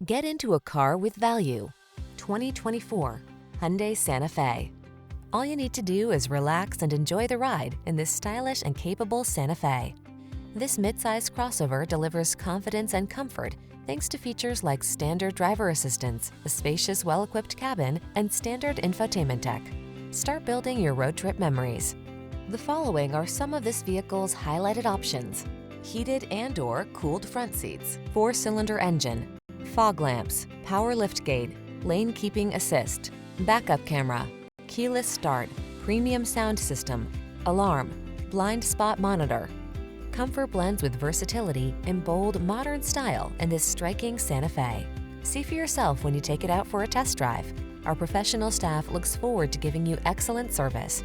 Get into a car with value. 2024 Hyundai Santa Fe. All you need to do is relax and enjoy the ride in this stylish and capable Santa Fe. This midsize crossover delivers confidence and comfort thanks to features like standard driver assistance, a spacious, well-equipped cabin, and standard infotainment tech. Start building your road trip memories. The following are some of this vehicle's highlighted options: heated and/or cooled front seats, 4-cylinder engine, fog lamps, power liftgate, lane keeping assist, backup camera, keyless start, premium sound system, alarm, blind spot monitor. Comfort blends with versatility in bold, modern style in this striking Santa Fe. See for yourself when you take it out for a test drive. Our professional staff looks forward to giving you excellent service.